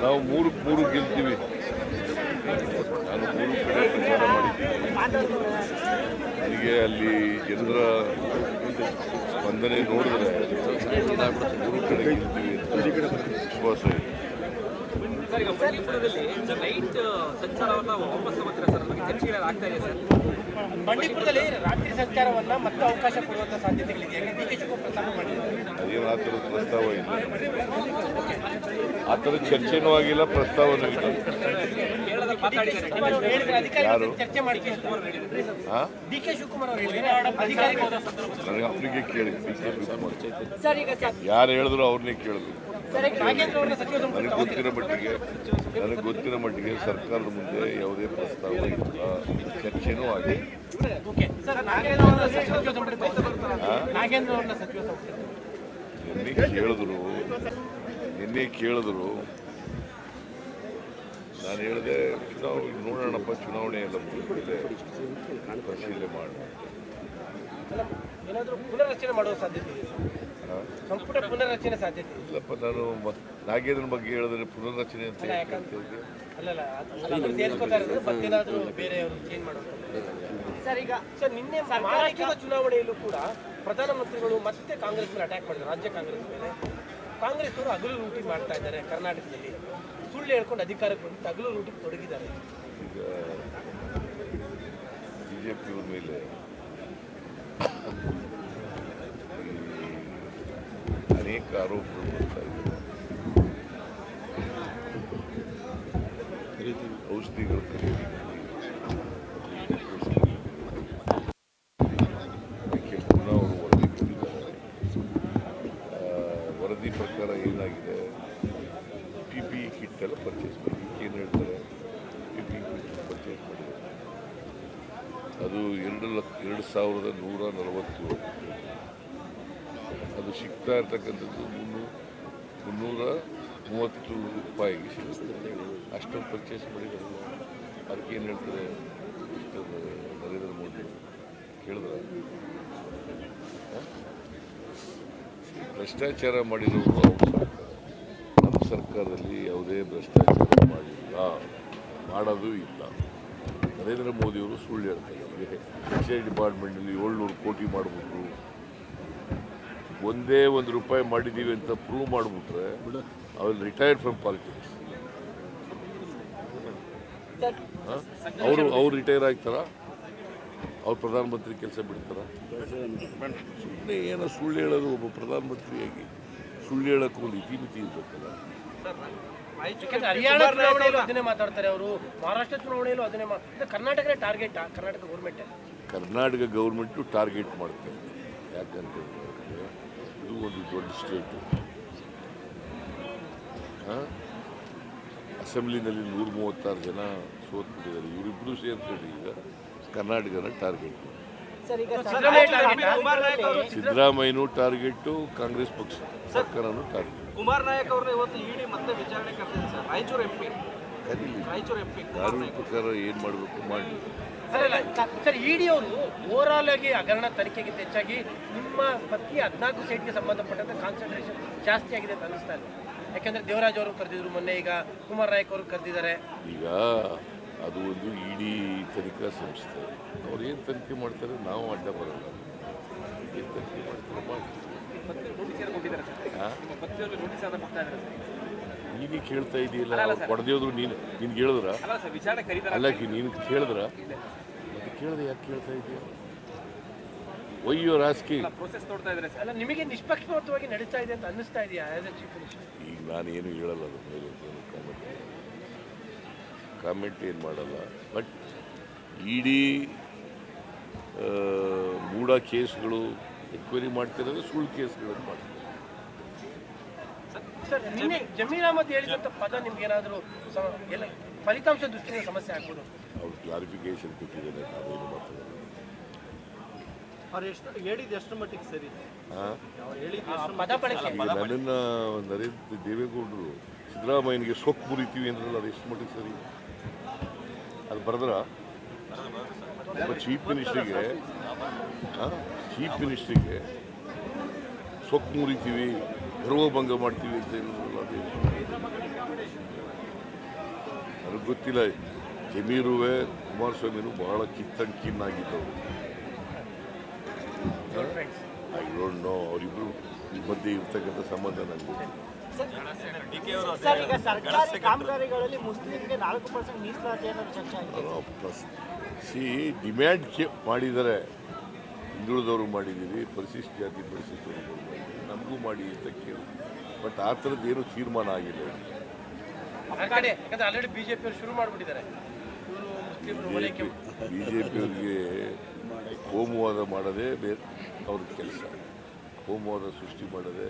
ನಾವು ಮೂರಕ್ಕೆ ಮೂರು ಗೆಲ್ತೀವಿ. ನಾನು ಮೂರು ಕಡೆ ಪ್ರಚಾರ ಮಾಡಿದ್ದೀನಿ. ನನಗೆ ಅಲ್ಲಿ ಜನರ ಸ್ಪಂದನೆ ನೋಡಿದ್ರೆ ಮೂರು ಕಡೆ ಗೆಲ್ತೀವಿ ಅಂತ ವಿಶ್ವಾಸ ಇದೆ. ಸರ್, ಈಗ ಬಂಡೀಪುರದಲ್ಲಿ ನೈಟ್ ಸಂಚಾರವನ್ನು ವಾಪಸ್ ತಗೋತೀರಾ ಸರ್? ನಮಗೆ ಚರ್ಚೆಗಳು ಆಗ್ತಾ ಇದೆ ಸರ್. ಬಂಡೀಪುರದಲ್ಲಿ ರಾತ್ರಿ ಸಂಚಾರವನ್ನು ಮತ್ತೆ ಅವಕಾಶ ಕೊಡುವಂಥ ಸಾಧ್ಯತೆಗಳಿದೆ. ಡಿಕೆಶಿ ಪ್ರಸ್ತಾಪ ಮಾಡಿದ್ದಾರೆ. ಅದೇನು ಆ ಥರದ ಪ್ರಸ್ತಾವ ಇಲ್ಲ, ಆ ಥರದ ಚರ್ಚೆನೂ ಆಗಿಲ್ಲ, ಪ್ರಸ್ತಾವನೂ ಇಲ್ಲ. ಯಾರು ಡಿ ಕೆ ಶಿವಕುಮಾರ್ ಅವರು ನನಗೆ ಅವರಿಗೆ ಕೇಳಿ, ಡಿ ಕೆ ಶಿವಕುಮಾರ್ ಯಾರು ಹೇಳಿದ್ರು ಅವ್ರನ್ನೇ ಕೇಳಿದ್ರು. ನನಗೆ ಗೊತ್ತಿರೋ ಮಟ್ಟಿಗೆ ಸರ್ಕಾರದ ಮುಂದೆ ಯಾವುದೇ ಪ್ರಸ್ತಾವ ಇಲ್ಲ, ಚರ್ಚೆನೂ ಆಗಿದೆ. ನಿನ್ನೆ ಕೇಳಿದ್ರು, ನಾನು ಹೇಳಿದೆ ನೋಡೋಣಪ್ಪ, ಚುನಾವಣೆ ಎಲ್ಲ ಮುಗಿದ ಪರಿಶೀಲನೆ ಮಾಡಿ ಏನಾದರೂ ಪುನರ್ರಚನೆ ಮಾಡುವ ಸಾಧ್ಯತೆ ಇದೆ. ಸಂಪುಟ ಪುನರ್ರಚನೆ ಸಾಧ್ಯತೆ ಇಲ್ಲಪ್ಪ. ನಾನು ನಾಗೇಂದ್ರನ ಬಗ್ಗೆ ಹೇಳಿದ್ರೆ ಪುನರ್ರಚನೆ ಅಂತ ಸರ್, ಈಗ ಸರ್ ನಿನ್ನೆ ಮಹಾರಾಷ್ಟ್ರದ ಚುನಾವಣೆಯಲ್ಲೂ ಕೂಡ ಪ್ರಧಾನಮಂತ್ರಿಗಳು ಮತ್ತೆ ಕಾಂಗ್ರೆಸ್ ಮೇಲೆ ಅಟ್ಯಾಕ್ ಮಾಡಿದ್ರು. ರಾಜ್ಯ ಕಾಂಗ್ರೆಸ್ ಮೇಲೆ ಕಾಂಗ್ರೆಸ್ ಅವರು ಹಗಲು ಲೂಟಿ ಮಾಡ್ತಾ ಇದ್ದಾರೆ. ಕರ್ನಾಟಕದಲ್ಲಿ ಸುಳ್ಳು ಹೇಳ್ಕೊಂಡು ಅಧಿಕಾರಕ್ಕೆ ಬಂದು ಹಗಲು ಲೂಟಿಗೆ ತೊಡಗಿದ್ದಾರೆ. ಈಗ ಬಿಜೆಪಿಯವ್ರ ಮೇಲೆ ಅನೇಕ ಆರೋಪಗಳು ಬರ್ತಾ ಇದ್ದಾರೆ. ಔಷಧಿಗಳು ಖರೀದಿ ಪುನಃ ಅವರು ವರದಿ ಕೊಟ್ಟಿದ್ದಾರೆ. ವರದಿ ಪ್ರಕಾರ ಏನಾಗಿದೆ, PPE ಕಿಟ್ ಎಲ್ಲ ಪರ್ಚೇಸ್ ಮಾಡಿ, ಏನು ಹೇಳ್ತಾರೆ, PPE ಕಿಟ್ ಪರ್ಚೇಸ್ ಮಾಡಿದ್ದಾರೆ. ಅದು 2,147. ಅದು ಸಿಗ್ತಾ ಇರ್ತಕ್ಕಂಥದ್ದು 330 ರೂಪಾಯಿಗೆ ಸಿಗುತ್ತೆ. ಅಷ್ಟೊಂದು ಪರ್ಚೇಸ್ ಮಾಡಿದ್ರು. ಅದಕ್ಕೆ ಏನು ಹೇಳ್ತಾರೆ ನರೇಂದ್ರ ಮೋದಿ ಕೇಳಿದ್ರೆ, ಭ್ರಷ್ಟಾಚಾರ ಮಾಡಿರೋರು ಅವ್ರ ಸರ್ಕಾರ. ನಮ್ಮ ಸರ್ಕಾರದಲ್ಲಿ ಯಾವುದೇ ಭ್ರಷ್ಟಾಚಾರ ಮಾಡಿಲ್ಲ, ಮಾಡೋದು ಇಲ್ಲ. ನರೇಂದ್ರ ಮೋದಿಯವರು ಸುಳ್ಳು ಹೇಳ್ತಾರೆ. ಎಕ್ಸೈಸ್ ಡಿಪಾರ್ಟ್ಮೆಂಟಲ್ಲಿ 700 ಕೋಟಿ ಮಾಡಿಬಿಟ್ರು, ಒಂದೇ ₹1 ಮಾಡಿದ್ದೀವಿ ಅಂತ ಪ್ರೂವ್ ಮಾಡಿಬಿಟ್ರೆ ಅವ್ರು ರಿಟೈರ್ಡ್ ಫ್ರಮ್ ಪಾಲಿಟಿಕ್ಸ್. ಅವ್ರು ರಿಟೈರ್ ಆಗ್ತಾರ? ಅವ್ರು ಪ್ರಧಾನಮಂತ್ರಿ ಕೆಲಸ ಬಿಡ್ತಾರ? ಸುಮ್ಮನೆ ಏನೋ ಸುಳ್ಳು ಹೇಳೋದು. ಒಬ್ಬ ಪ್ರಧಾನಮಂತ್ರಿಯಾಗಿ ಸುಳ್ಳು ಹೇಳೋಕ್ಕೂ ಒಂದು ಇತಿಮಿತಿ ಇರ್ಬೇಕಲ್ಲ. ಹರಿಯಾಣ ಚುನಾವಣೆಯಲ್ಲೂ ಅದನ್ನೇ ಮಾತಾಡ್ತಾರೆ ಅವರು, ಮಹಾರಾಷ್ಟ್ರ ಚುನಾವಣೆಯಲ್ಲೂ ಅದನ್ನೇ ಕರ್ನಾಟಕನೇ target. Karnataka government government target ಮಾಡ್ತಾರೆ. ಯಾಕಂತಂದ್ರೆ ಇದು ಒಂದು ದೊಡ್ಡ ಸ್ಟೇಟು. ಅಸೆಂಬ್ಲಿನಲ್ಲಿ 136 ಜನ ಸೋತ್ಬಿಟ್ಟಿದ್ದಾರೆ. ಇವರಿಬ್ಬರು ಸೇರ್ಕೊಂಡು ಈಗ ಕರ್ನಾಟಕನ ಟಾರ್ಗೆಟ್. ಸಿದ್ದರಾಮಯ್ಯನೂ ಟಾರ್ಗೆಟ್ಟು, ಕಾಂಗ್ರೆಸ್ ಪಕ್ಷ ಸರ್ಕಾರನೂ ಟಾರ್ಗೆಟ್. ಕುಮಾರ್ ನಾಯಕ್ ಅವರು ಇವತ್ತು ಇಡಿ ಮತ್ತೆ ವಿಚಾರಣೆ ಕರೆದಿದೆ ಸರ್. ರಾಯಚೂರು MP ಕಾನೂನು ಪ್ರಕಾರ ಏನು ಮಾಡಬೇಕು ಮಾಡಿ. ಸರ್, ಇಡಿ ಅವರು ಓವರಾಲ್ ಆಗಿ ಹಗರಣ ತನಿಖೆಗಿಂತ ಹೆಚ್ಚಾಗಿ ನಿಮ್ಮ ಪತ್ನಿ 14 ಸೈಟ್ಗೆ ಸಂಬಂಧಪಟ್ಟಂತೆ ಕಾನ್ಸಂಟ್ರೇಷನ್ ಜಾಸ್ತಿ ಆಗಿದೆ ಅಂತ ಅನಿಸ್ತಾ ಇದೆ. ಯಾಕೆಂದ್ರೆ ದೇವರಾಜ್ ಅವರು ಕರೆದಿದ್ರು ಮೊನ್ನೆ, ಈಗ ಕುಮಾರ್ ನಾಯಕ್ ಅವರು ಕರೆದಿದ್ದಾರೆ. ಈಗ ಅದು ಒಂದು ಇಡಿ ತನಿಖಾ ಸಂಸ್ಥೆ. ಅವ್ರು ಏನು ತನಿಖೆ ಮಾಡ್ತಾರೆ, ನಾವು ಅಡ್ಡ ಬರಲ್ಲ. ಏನು ತನಿಖೆ ಮಾಡ್ತಾರೆ ಮಾಡಿ. ನೀನು ಕೇಳ್ತಾ ಇದೆಯಲ್ಲ, ಪಡೆದೇವ್ರು ನೀನು ಕೇಳಿದ್ರ? ಅಲ್ಲ, ನೀನು ಕೇಳಿದ್ರ? ಮತ್ತೆ ಕೇಳಿದ್ರೆ ಯಾಕೆ ಕೇಳ್ತಾ ಇದೆಯಾ? ಒಯ್ಯೋ ರಾಸ್ಕಿ ನಿಮಗೆ ನಿಷ್ಪಕ್ಷಪಾತವಾಗಿ ನಡೀತಾ ಇದೆ ಅಂತ ಅನ್ನಿಸ್ತಾ ಇದೆಯಾ? ಈಗ ನಾನೇನು ಹೇಳಲ್ಲ, ಅದ್ರ ಮೇಲೆ ಕಾಮೆಂಟ್ ಏನು ಮಾಡಲ್ಲ. ಬಟ್ ಇಡೀ ಮೂಢ ಕೇಸ್ಗಳು ಎನ್ಕ್ವೈರಿ ಮಾಡ್ತಿರೋದು ಸುಳ್ಳು ಕೇಸ್ಗಳನ್ನು ಮಾಡ್ತಾರೆ. ಸರ್, ನಿನ್ನೆ ಜಮೀರ್ ಅಹಮದ್ ಹೇಳಿದಂಥ ಪದ ನಿಮ್ಗೆ ಏನಾದರೂ ಫಲಿತಾಂಶ ದೃಷ್ಟಿಯಿಂದ ಸಮಸ್ಯೆ ಆಗ್ಬೋದು? ಅವ್ರು ಕ್ಲಾರಿಫಿಕೇಶನ್ ಕೊಟ್ಟಿದ್ದಾರೆ, ನಾವೇನು ಮಾತಾಡೋದು. ಅವ್ರು ಹೇಳಿದ್ದು ಎಷ್ಟು ಮಟ್ಟಿಗೆ ಸರಿ? ನನ್ನನ್ನು ನರೇಂದ್ರ ದೇವೇಗೌಡರು ಸಿದ್ದರಾಮಯ್ಯನಿಗೆ ಸೊಕ್ಕು ಮುರಿತೀವಿ ಅಂದ್ರಲ್ಲ, ಅದು ಎಷ್ಟು ಮಟ್ಟಿಗೆ ಸರಿ? ಅದು ಬರೆದ್ರ ಚೀಫ್ ಮಿನಿಸ್ಟ್ರಿಗೆ ಸೊಕ್ಕು ಮುರಿತೀವಿ, ಗರ್ವಭಂಗ ಮಾಡ್ತೀವಿ ಅಂತ ಹೇಳಿದ್ರಲ್ಲ, ಅದೇ ನನಗೆ ಗೊತ್ತಿಲ್ಲ. ಜಮೀರುವೆ ಕುಮಾರಸ್ವಾಮಿನೂ ಬಹಳ ಕಿನ್ನಾಗಿದ್ದವರು. ಐ ಡೋಂಟ್ ನೋ ಅವರಿಬ್ಬರು ಮಧ್ಯೆ ಇರ್ತಕ್ಕಂಥ ಸಂಬಂಧ ನನಗೆ ಗೊತ್ತಿಲ್ಲ. ಸರ್, ಈಗ ಸರ್ಕಾರಿ ಕಾಮಗಾರಿಗಳಲ್ಲಿ ಮುಸ್ಲಿಂಗೆ 4% ಮೀಸಲಾತಿ ಅನ್ನೋದು ಚರ್ಚೆ ಆಗಿದೆ. ಡಿಮ್ಯಾಂಡ್ ಮಾಡಿದರೆ ಹಿಂದುಳಿದವರು ಮಾಡಿದ್ದೀರಿ, ಪರಿಶಿಷ್ಟ ಜಾತಿ ಪರಿಶಿಷ್ಟವರು ಮಾಡಿದ್ದೀರಿ, ನಮಗೂ ಮಾಡಿ ಅಂತ ಕೇಳಿ. ಬಟ್ ಆ ಥರದ್ದು ಏನು ತೀರ್ಮಾನ ಆಗಿಲ್ಲ. ಯಾಕಂದ್ರೆ ಆಲ್ರೆಡಿ ಬಿಜೆಪಿ ಶುರು ಮಾಡಿಬಿಟ್ಟಿದ್ದಾರೆ. ಬಿಜೆಪಿಯವರಿಗೆ ಕೋಮುವಾದ ಮಾಡೋದೇ ಬೇರೆ ಅವ್ರ ಕೆಲಸ. ಕೋಮುವಾದ ಸೃಷ್ಟಿ ಮಾಡೋದೇ,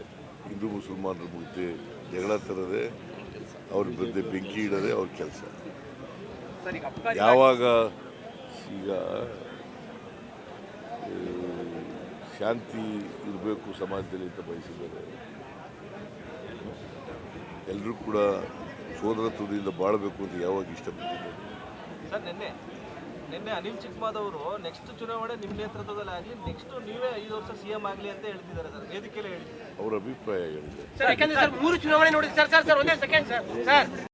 ಹಿಂದೂ ಮುಸಲ್ಮಾನರ ಮುಗ್ದೆ ಜಗಳ ತರದೆ, ಅವ್ರ ಮಧ್ಯೆ ಬೆಂಕಿ ಇಡೋದೇ ಅವ್ರ ಕೆಲಸ. ಯಾವಾಗ ಈಗ ಶಾಂತಿ ಇರಬೇಕು ಸಮಾಜದಲ್ಲಿ ಅಂತ ಬಯಸಿದ್ದಾರೆ, ಎಲ್ಲರೂ ಕೂಡ ಸೋದರತ್ವದಿಂದ ಬಾಳಬೇಕು ಅಂತ ಯಾವಾಗ ಇಷ್ಟಪಟ್ಟಿದ್ದಾರೆ. ಸರ್, ನಿನ್ನೆ ಅನಿಲ್ ಚಿಕ್ಕಮಾದವರು ನೆಕ್ಸ್ಟ್ ಚುನಾವಣೆ ನಿಮ್ಮ ನೇತೃತ್ವದಲ್ಲಿ ಆಗಲಿ, ನೆಕ್ಸ್ಟ್ ನೀವೇ 5 ವರ್ಷ CM ಆಗಲಿ ಅಂತ ಹೇಳ್ತಿದ್ದಾರೆ ಸರ್, ವೇದಿಕೆಯಲ್ಲೇ ಹೇಳಿದ್ದಾರೆ. ಅವರ ಅಭಿಪ್ರಾಯ ಹೇಳಿದೆ. ಸರ್, ಯಾಕಂದ್ರೆ ಸರ್ 3 ಚುನಾವಣೆ ನೋಡಿ ಸರ್ ಒಂದೇ ಸೆಕೆಂಡ್ ಸರ್